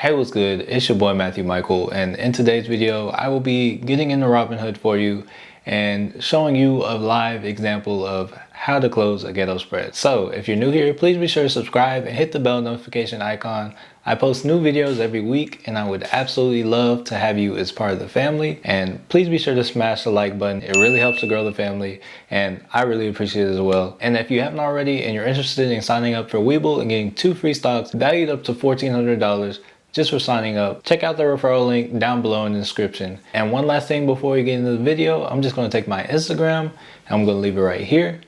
Hey, what's good? It's your boy Matthew Michael, and in today's video I will be getting into Robinhood for you and showing you a live example of how to close a ghetto spread. So if you're new here, please be sure to subscribe and hit the bell notification icon. I post new videos every week and I would absolutely love to have you as part of the family. And please be sure to smash the like button. It really helps to grow the family and I really appreciate it as well. And if you haven't already and you're interested in signing up for Webull and getting 2 free stocks valued up to $1,400 just for signing up, check out the referral link down below in the description. And one last thing before we get into the video, I'm just going to take my Instagram and I'm going to leave it right here.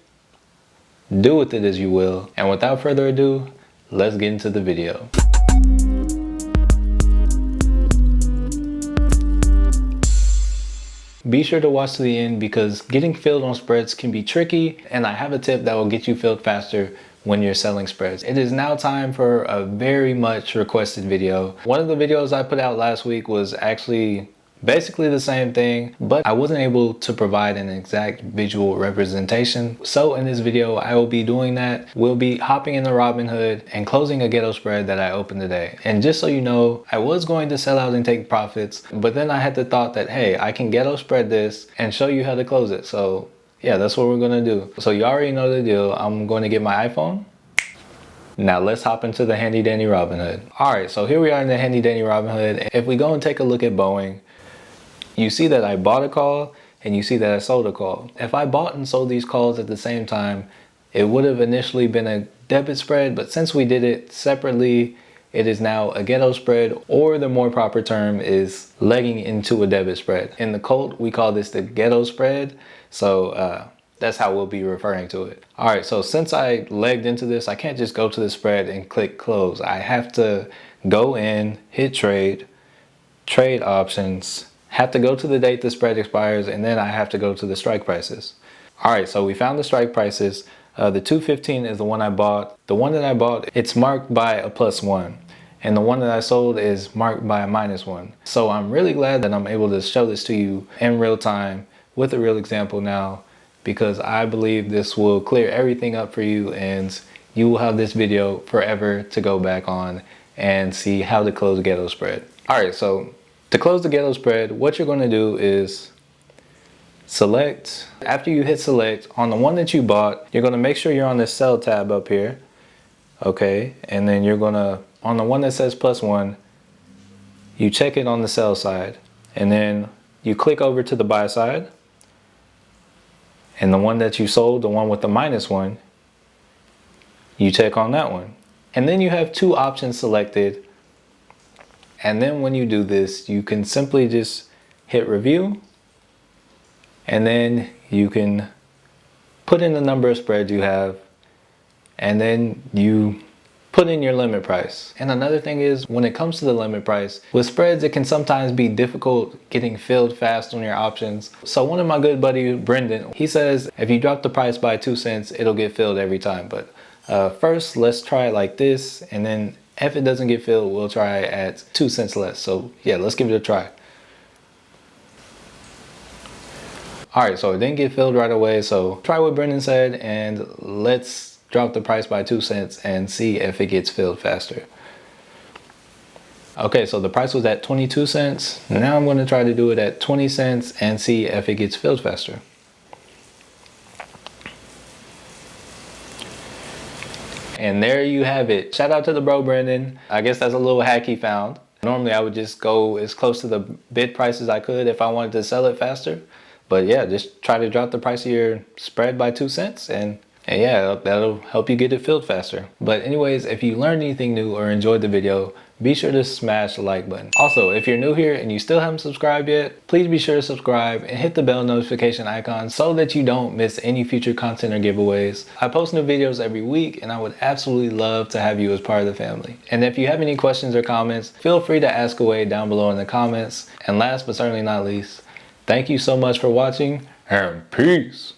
Do with it as you will. And without further ado, let's get into the video. Be sure to watch to the end because getting filled on spreads can be tricky, and I have a tip that will get you filled faster when you're selling spreads. It is now time for a very much requested video. One of the videos I put out last week was actually basically the same thing, but I wasn't able to provide an exact visual representation. So in this video, I will be doing that. We'll be hopping into Robinhood and closing a ghetto spread that I opened today. And just so you know, I was going to sell out and take profits, but then I had the thought that, hey, I can ghetto spread this and show you how to close it. So yeah, that's what we're gonna do. So you already know the deal. I'm going to get my iPhone. Now let's hop into the handy dandy Robinhood. All right, so here we are in the handy dandy Robinhood. If we go and take a look at Boeing, you see that I bought a call and you see that I sold a call. If I bought and sold these calls at the same time, it would have initially been a debit spread, but since we did it separately, it is now a ghetto spread, or the more proper term is legging into a debit spread. In the cult, we call this the ghetto spread. So that's how we'll be referring to it. All right, so since I legged into this, I can't just go to the spread and click close. I have to go in, hit trade, trade options, have to go to the date the spread expires, and then I have to go to the strike prices. All right, so we found the strike prices. The 215 is the one I bought. The one that I bought, it's marked by a +1. And the one that I sold is marked by a -1. So I'm really glad that I'm able to show this to you in real time with a real example now, because I believe this will clear everything up for you and you will have this video forever to go back on and see how to close a ghetto spread. All right, so to close the ghetto spread, what you're going to do is select. After you hit select on the one that you bought, you're going to make sure you're on the sell tab up here. Okay, and then you're going to, on the one that says +1, you check it on the sell side, and then you click over to the buy side, and the one that you sold, the one with the -1, you check on that one. And then you have two options selected. And then when you do this, you can simply just hit review, and then you can put in the number of spreads you have, and then you put in your limit price. And another thing is, when it comes to the limit price, with spreads, it can sometimes be difficult getting filled fast on your options. So one of my good buddies, Brendan, he says if you drop the price by 2 cents, it'll get filled every time. But first, let's try it like this, and then if it doesn't get filled, we'll try at 2 cents less. So yeah, let's give it a try. All right, so it didn't get filled right away. So try what Brendan said and let's drop the price by 2 cents and see if it gets filled faster. Okay, so the price was at 22 cents. Now I'm going to try to do it at 20 cents and see if it gets filled faster. And there you have it. Shout out to the bro, Brendan. I guess that's a little hack he found. Normally I would just go as close to the bid price as I could if I wanted to sell it faster. But yeah, just try to drop the price of your spread by 2 cents and yeah, that'll help you get it filled faster. But anyways, if you learned anything new or enjoyed the video, be sure to smash the like button. Also, if you're new here and you still haven't subscribed yet, please be sure to subscribe and hit the bell notification icon so that you don't miss any future content or giveaways. I post new videos every week and I would absolutely love to have you as part of the family. And if you have any questions or comments, feel free to ask away down below in the comments. And last but certainly not least, thank you so much for watching and peace.